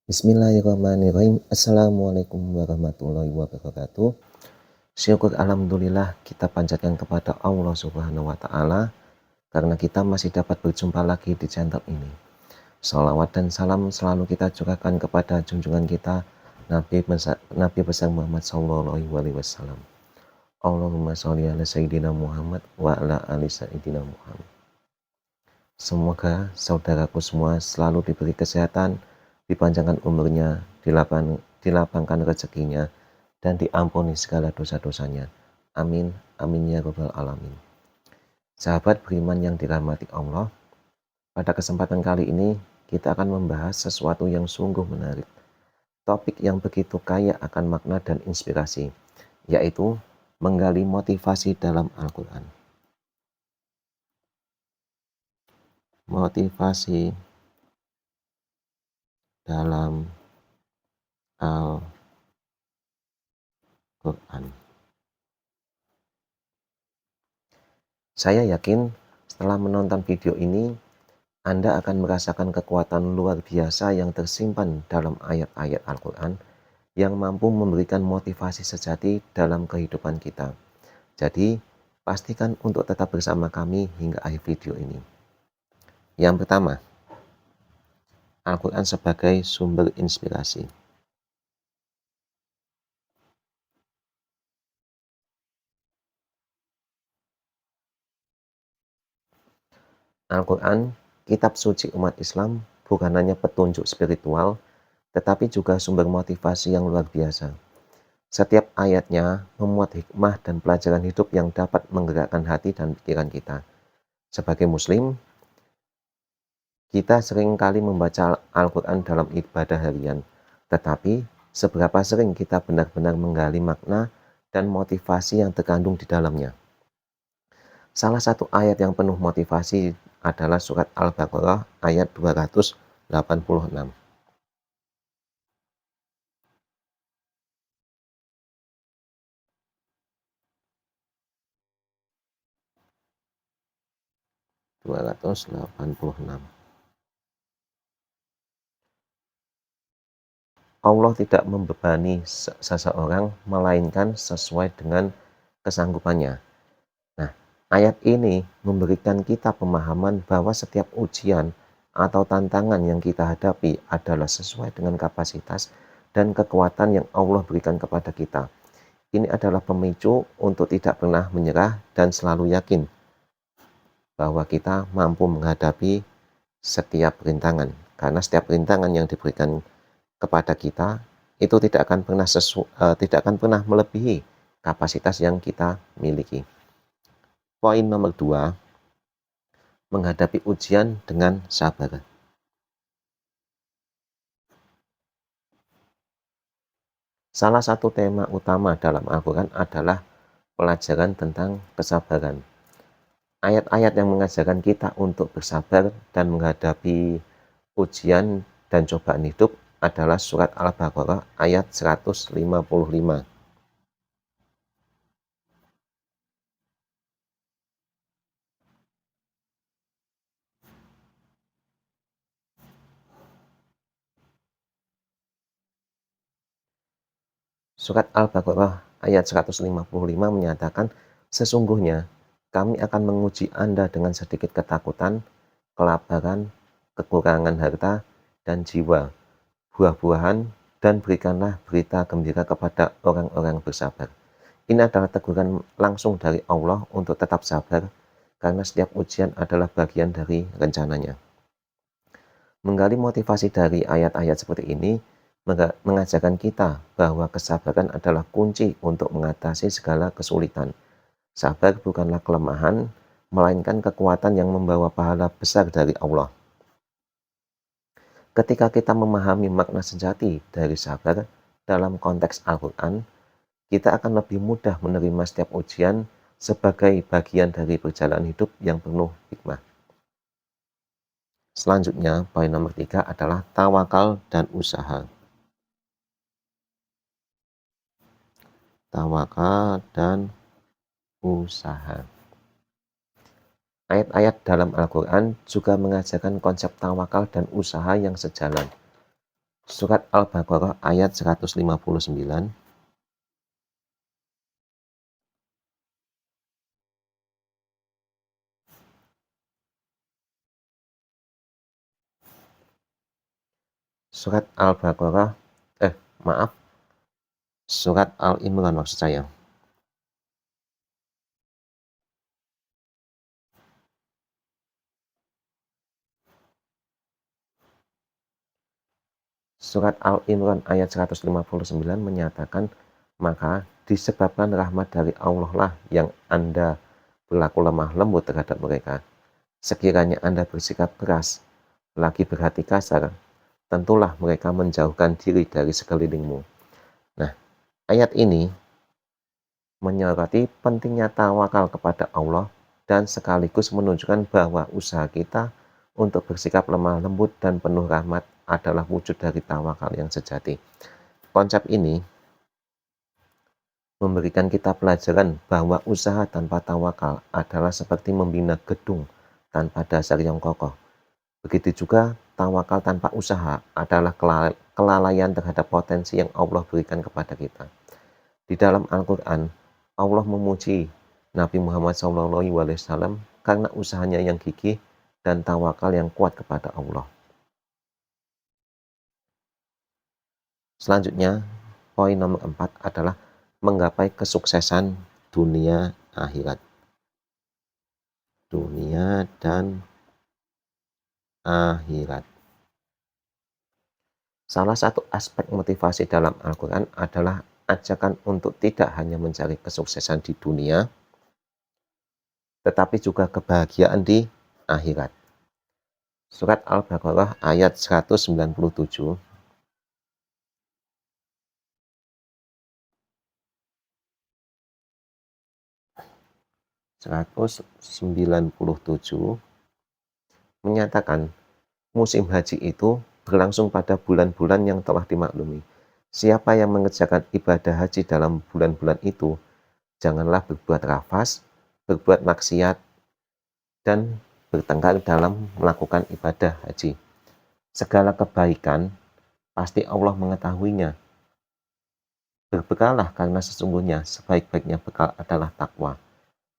Bismillahirrahmanirrahim. Assalamualaikum warahmatullahi wabarakatuh. Syukur alhamdulillah kita panjatkan kepada Allah Subhanahu wa taala karena kita masih dapat berjumpa lagi di channel ini. Salawat dan salam selalu kita curahkan kepada junjungan kita Nabi besar Muhammad sallallahu alaihi wasallam. Allahumma sholli ala sayyidina Muhammad wa ala ali sayyidina Muhammad. Semoga saudaraku semua selalu diberi kesehatan, dipanjangkan umurnya, dilapangkan rezekinya, dan diampuni segala dosa-dosanya. Amin, amin ya rabbal alamin. Sahabat beriman yang dirahmati Allah, pada kesempatan kali ini kita akan membahas sesuatu yang sungguh menarik. Topik yang begitu kaya akan makna dan inspirasi, yaitu menggali motivasi dalam Al-Quran. Motivasi dalam Al-Quran. Saya yakin setelah menonton video ini, Anda akan merasakan kekuatan luar biasa yang tersimpan dalam ayat-ayat Al-Quran yang mampu memberikan motivasi sejati dalam kehidupan kita. Jadi, pastikan untuk tetap bersama kami hingga akhir video ini. Yang pertama, Al-Quran sebagai sumber inspirasi. Al-Quran, kitab suci umat Islam, bukan hanya petunjuk spiritual, tetapi juga sumber motivasi yang luar biasa. Setiap ayatnya memuat hikmah dan pelajaran hidup yang dapat menggerakkan hati dan pikiran kita. Sebagai Muslim, kita seringkali membaca Al-Quran dalam ibadah harian, tetapi seberapa sering kita benar-benar menggali makna dan motivasi yang terkandung di dalamnya. Salah satu ayat yang penuh motivasi adalah surat Al-Baqarah ayat 286. Allah tidak membebani seseorang melainkan sesuai dengan kesanggupannya. Nah, ayat ini memberikan kita pemahaman bahwa setiap ujian atau tantangan yang kita hadapi adalah sesuai dengan kapasitas dan kekuatan yang Allah berikan kepada kita. Ini adalah pemicu untuk tidak pernah menyerah dan selalu yakin bahwa kita mampu menghadapi setiap rintangan. Karena setiap rintangan yang diberikan kepada kita itu tidak akan pernah melebihi kapasitas yang kita miliki. Poin nomor 2, menghadapi ujian dengan sabar. Salah satu tema utama dalam Al-Quran adalah pelajaran tentang kesabaran. Ayat-ayat yang mengajarkan kita untuk bersabar dan menghadapi ujian dan cobaan hidup adalah surat Al-Baqarah ayat 155. Surat Al-Baqarah ayat 155 menyatakan, sesungguhnya kami akan menguji Anda dengan sedikit ketakutan, kelaparan, kekurangan harta dan jiwa, buah-buahan, dan berikanlah berita gembira kepada orang-orang bersabar. Ini adalah teguran langsung dari Allah untuk tetap sabar, karena setiap ujian adalah bagian dari rencananya. Menggali motivasi dari ayat-ayat seperti ini mengajarkan kita bahwa kesabaran adalah kunci untuk mengatasi segala kesulitan. Sabar bukanlah kelemahan, melainkan kekuatan yang membawa pahala besar dari Allah. Ketika kita memahami makna sejati dari sabar dalam konteks Al-Quran, kita akan lebih mudah menerima setiap ujian sebagai bagian dari perjalanan hidup yang penuh hikmah. Selanjutnya, poin nomor 3 adalah tawakal dan usaha. Tawakal dan usaha. Ayat-ayat dalam Al-Quran juga mengajarkan konsep tawakal dan usaha yang sejalan. Surat Al-Baqarah ayat 159. Surat Al-Baqarah, maaf, surat Al-Imran maksud saya. Surat Al-Imran ayat 159 menyatakan, maka disebabkan rahmat dari Allah lah yang Anda berlaku lemah lembut terhadap mereka. Sekiranya Anda bersikap keras, lagi berhati kasar, tentulah mereka menjauhkan diri dari sekelilingmu. Nah, ayat ini menyoroti pentingnya tawakal kepada Allah dan sekaligus menunjukkan bahwa usaha kita untuk bersikap lemah lembut dan penuh rahmat adalah wujud dari tawakal yang sejati. Konsep ini memberikan kita pelajaran bahwa usaha tanpa tawakal adalah seperti membina gedung tanpa dasar yang kokoh. Begitu juga tawakal tanpa usaha adalah kelalaian terhadap potensi yang Allah berikan kepada kita. Di dalam Al-Quran, Allah memuji Nabi Muhammad SAW karena usahanya yang gigih dan tawakal yang kuat kepada Allah. Selanjutnya, poin nomor 4 adalah menggapai kesuksesan dunia akhirat. Dunia dan akhirat. Salah satu aspek motivasi dalam Al-Quran adalah ajakan untuk tidak hanya mencari kesuksesan di dunia, tetapi juga kebahagiaan di akhirat. Surat Al-Baqarah ayat 197. Menyatakan musim haji itu berlangsung pada bulan-bulan yang telah dimaklumi. Siapa yang mengerjakan ibadah haji dalam bulan-bulan itu, janganlah berbuat rafas, berbuat maksiat, dan bertengkar dalam melakukan ibadah haji. Segala kebaikan pasti Allah mengetahuinya. Berbekallah karena sesungguhnya sebaik-baiknya bekal adalah takwa.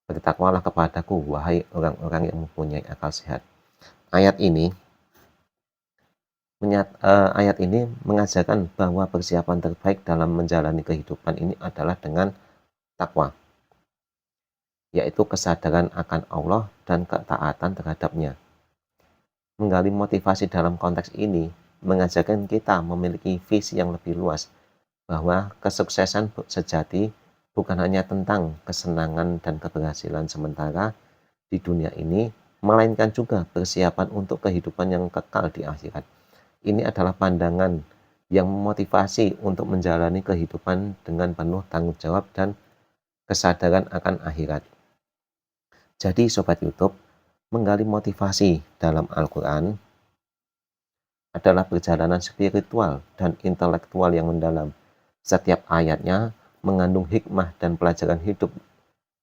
Bertakwalah kepadaku, wahai orang-orang yang mempunyai akal sehat. Ayat ini mengajarkan bahwa persiapan terbaik dalam menjalani kehidupan ini adalah dengan takwa, yaitu kesadaran akan Allah dan ketaatan terhadapnya. Menggali motivasi dalam konteks ini mengajarkan kita memiliki visi yang lebih luas, bahwa kesuksesan sejati bukan hanya tentang kesenangan dan keberhasilan sementara di dunia ini, melainkan juga persiapan untuk kehidupan yang kekal di akhirat. Ini adalah pandangan yang memotivasi untuk menjalani kehidupan dengan penuh tanggung jawab dan kesadaran akan akhirat. Jadi Sobat YouTube, menggali motivasi dalam Al-Quran adalah perjalanan spiritual dan intelektual yang mendalam. Setiap ayatnya mengandung hikmah dan pelajaran hidup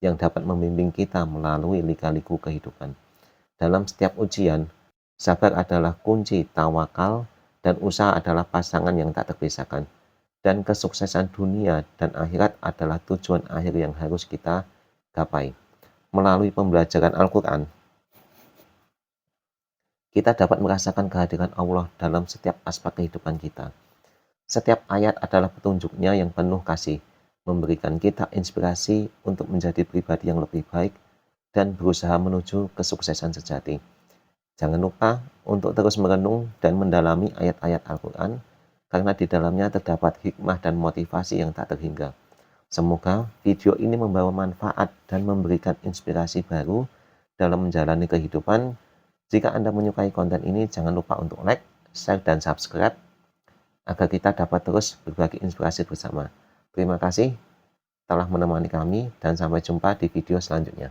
yang dapat membimbing kita melalui lika-liku kehidupan. Dalam setiap ujian, sabar adalah kunci tawakal dan usaha adalah pasangan yang tak terpisahkan. Dan kesuksesan dunia dan akhirat adalah tujuan akhir yang harus kita gapai. Melalui pembelajaran Al-Quran, kita dapat merasakan kehadiran Allah dalam setiap aspek kehidupan kita. Setiap ayat adalah petunjuknya yang penuh kasih, memberikan kita inspirasi untuk menjadi pribadi yang lebih baik dan berusaha menuju kesuksesan sejati. Jangan lupa untuk terus merenung dan mendalami ayat-ayat Al-Quran, karena di dalamnya terdapat hikmah dan motivasi yang tak terhingga. Semoga video ini membawa manfaat dan memberikan inspirasi baru dalam menjalani kehidupan. Jika Anda menyukai konten ini, jangan lupa untuk like, share, dan subscribe, agar kita dapat terus berbagi inspirasi bersama. Terima kasih telah menemani kami dan sampai jumpa di video selanjutnya.